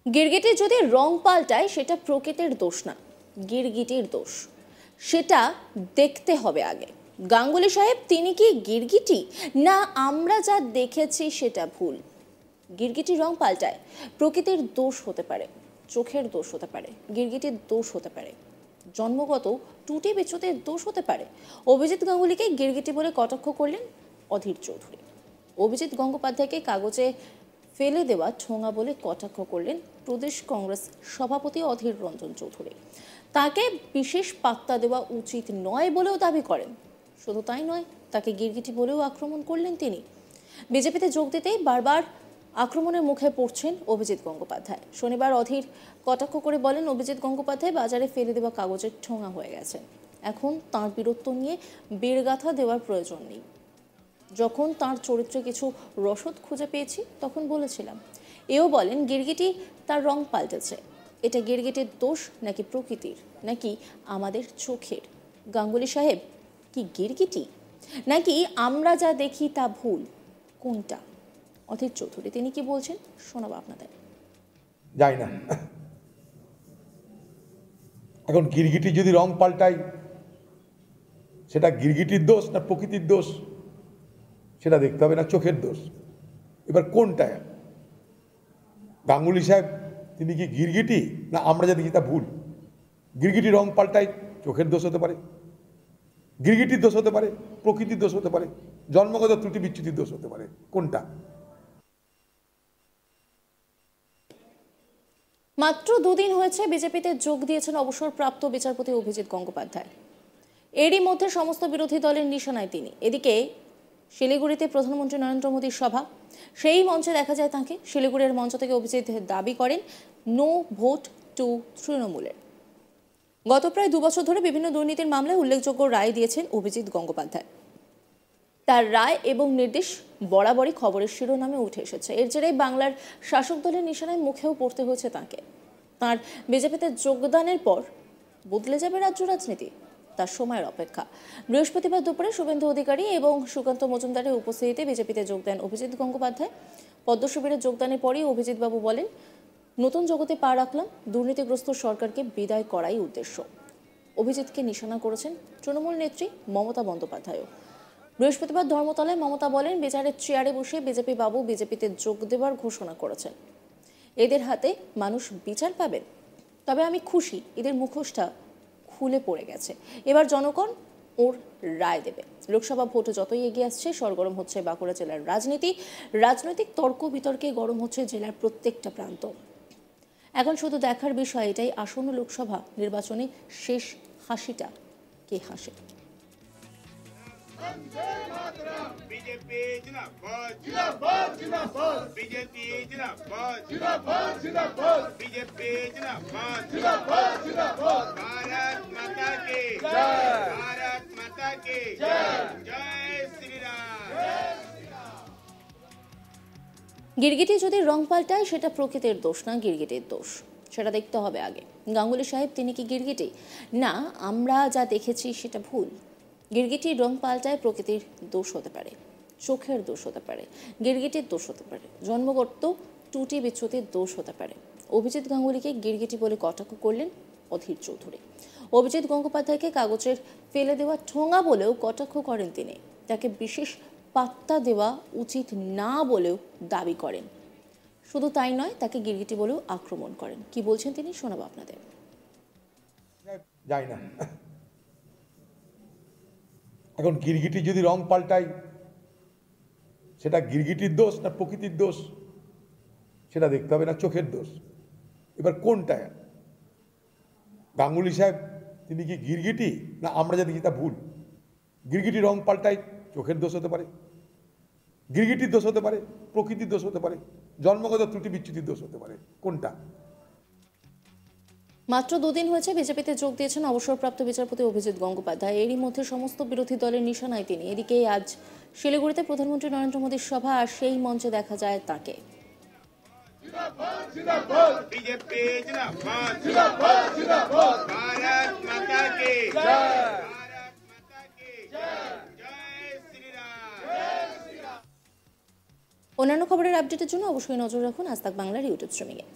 গিরগিটির যদি রং পাল্টায় সেটা প্রকৃতির দোষ না, গিরগিটির দোষ। সেটা দেখতে হবে আগে। গাঙ্গুলি সাহেব তিনি কি গিরগিটি, না আমরা যা দেখেছি সেটা ভুল? গিরগিটির রং পাল্টায়, প্রকৃতির দোষ হতে পারে, চোখের দোষ হতে পারে, গিরগিটির দোষ হতে পারে, জন্মগত টুটি বিচ্যুতির দোষ হতে পারে। অভিজিৎ গাঙ্গুলিকে গিরগিটি বলে কটাক্ষ করলেন অধীর চৌধুরী। অভিজিৎ গঙ্গোপাধ্যায়কে কাগজে ফেলে দেওয়া ঠোঙা বলে কটাক্ষ করলেন প্রদেশ কংগ্রেস সভাপতি অধীর রঞ্জন চৌধুরী। তাকে বিশেষ পাত্তা দেওয়া উচিত নয় বলেও দাবি করেন। শুধু তাই নয়, তাকে গিরগিটি বলেও আক্রমণ করলেন তিনি। বিজেপিতে যোগ দিতেই বারবার আক্রমণের মুখে পড়ছেন অভিজিৎ গঙ্গোপাধ্যায়। শনিবার অধীর কটাক্ষ করে বলেন, অভিজিৎ গঙ্গোপাধ্যায় বাজারে ফেলে দেওয়া কাগজের ঠোঙা হয়ে গেছেন। এখন তাঁর বীরত্ব নিয়ে বেড়গাথা দেওয়ার প্রয়োজন নেই। যখন তাঁর চরিত্রে কিছু রসদ খুঁজে পেয়েছি তখন বলেছিলাম। এও বলেন, গিরগিটি তার রং পাল্টেছে। এটা গিরগিটির দোষ নাকি প্রকৃতির, নাকি আমাদের চোখের? গাঙ্গুলি সাহেব কি গিরগিটি, নাকি আমরা যা দেখি তা ভুল? কোনটা? অধীর চৌধুরী তিনি কি বলছেন শোনাবো আপনাদের। যাই না, এখন গিরগিটি যদি রং পাল্টায় সেটা গিরগিটির দোষ না প্রকৃতির দোষ সেটা দেখতে হবে, না চোখের দোষ। এবার কোনটা? গাঙ্গুলি সাহেব তিনি কি গিরগিটি, না আমরা যা দেখি তা ভুল? গিরগিটি রং পাল্টায়, চোখের দোষ হতে পারে, গিরগিটির দোষ হতে পারে, প্রকৃতির দোষ হতে পারে, জন্মগত ত্রুটি বিচ্যুতির দোষ হতে পারে। কোনটা? মাত্র দুদিন হয়েছে বিজেপিতে যোগ দিয়েছেন অবসরপ্রাপ্ত বিচারপতি অভিজিৎ গঙ্গোপাধ্যায়। এরই মধ্যে সমস্ত বিরোধী দলের নিশানায় তিনি। এদিকে শিলিগুড়িতে প্রধানমন্ত্রী নরেন্দ্র মোদীর সভা, সেই মঞ্চে দেখা যায় তাঁকে। শিলিগুড়ির মঞ্চ থেকে অভিজিৎ দাবি করেন নো ভোট টু তৃণমূলের। গত প্রায় 2 বছর ধরে বিভিন্ন দুর্নীতির মামলায় উল্লেখযোগ্য রায় দিয়েছেন অভিজিৎ গঙ্গোপাধ্যায়। তার রায় এবং নির্দেশ বরাবরই খবরের শিরোনামে উঠে এসেছে। এর জেরেই বাংলার শাসক দলের নিশানায় মুখেও পড়তে হয়েছে তাঁকে। তাঁর বিজেপিতে যোগদানের পর বদলে যাবে রাজ্য রাজনীতি, তার সময়ের অপেক্ষা। বৃহস্পতিবার দুপুরে শুভেন্দু অধিকারী এবং সুকান্ত মজুমদারের উপস্থিতিতে বিজেপিতে যোগ দেন অভিজিৎ গঙ্গোপাধ্যায়। পদ্ম শিবিরে যোগদানের পরই অভিজিৎ বাবু বলেন, নতুন জগতে পা রাখলাম, দুর্নীতিগ্রস্ত সরকারকে বিদায় করাই উদ্দেশ্য। অভিজিৎকে নিশানা করেছেন তৃণমূল নেত্রী মমতা বন্দ্যোপাধ্যায়ও। বৃহস্পতিবার ধর্মতলায় মমতা বলেন, বিচারের চেয়ারে বসে বিজেপি বাবু বিজেপিতে যোগ দেওয়ার ঘোষণা করেছেন। এদের হাতে মানুষ বিচার পাবেন। তবে আমি খুশি, এদের মুখোশটা খুলে পড়ে গেছে। এবার জনগণ ওর রায় দেবে। লোকসভা ভোট যতই এগিয়ে আসছে, সরগরম হচ্ছে বাঁকুড়া জেলার রাজনীতি। রাজনৈতিক তর্ক বিতর্কে গরম হচ্ছে জেলার প্রত্যেকটা প্রান্ত। এখন শুধু দেখার বিষয় এটাই, আসন্ন লোকসভা নির্বাচনে শেষ হাসিটা কে হাসে। बीजेपी जिंदाबाद जिंदाबाद जिंदाबाद बीजेपी जिंदाबाद जिंदाबाद जिंदाबाद बीजेपी जिंदाबाद जिंदाबाद जिंदाबाद भारत माता की जय भारत माता की जय जय श्री राम। গিরগিটি যদি রং পাল্টায় সেটা প্রকৃতির দোষ না, গিরগিটির দোষ। সেটা দেখতে হবে আগে। গাঙ্গুলি সাহেব তিনি কি গিরগিটি, না আমরা যা দেখেছি সেটা ভুল? গিরগিটির রং পাল্টায়, প্রকৃতির দোষ হতে পারে, চোখের দোষ হতে পারে, গিরগিটির দোষ হতে পারে, জন্মগত টুটি বিচ্যুতির দোষ হতে পারে। অভিজিৎ গাঙ্গুলিকে গিরগিটি বলে কটাক্ষ করলেন অধীর চৌধুরী। অভিজিৎ গঙ্গোপাধ্যায়কে কাগজের ফেলে দেওয়া ঠোঙা বলেও কটাক্ষ করেন তিনি। তাকে বিশেষ পাত্তা দেওয়া উচিত না বলেও দাবি করেন। শুধু তাই নয়, তাকে গিরগিটি বলেও আক্রমণ করেন। কি বলছেন তিনি শোনাবো আপনাদের। যাই না, এখন গিরগিটি যদি রং পাল্টায় সেটা গিরগিটির দোষ না প্রকৃতির দোষ সেটা দেখতে হবে, না চোখের দোষ। এবার কোনটা? গাঙ্গুলি সাহেব তিনি কি গিরগিটি, না আমরা যা দেখি তা ভুল? গিরগিটি রং পাল্টায়, চোখের দোষ হতে পারে, গিরগিটির দোষ হতে পারে, প্রকৃতির দোষ হতে পারে, জন্মগত ত্রুটি বিচ্যুতির দোষ হতে পারে। কোনটা? মাত্র দুদিন হয়েছে বিজেপিতে যোগ দিয়েছেন অবসরপ্রাপ্ত বিচারপতি অভিজিৎ গঙ্গোপাধ্যায়। এরই মধ্যে সমস্ত বিরোধী দলের নিশানায় তিনি। এদিকে আজ শিলিগুড়িতে প্রধানমন্ত্রী নরেন্দ্র মোদীর সভা, আর সেই মঞ্চে দেখা যায় তাকে। बीजेपी जिंदाबाद जिंदाबाद जिंदाबाद भारत माता की जय भारत माता की जय जय श्री राम। অন্যান্য খবরের আপডেটের জন্য অবশ্যই নজর রাখুন আজ তাক বাংলার ইউটিউব স্ট্রিমিংয়ে।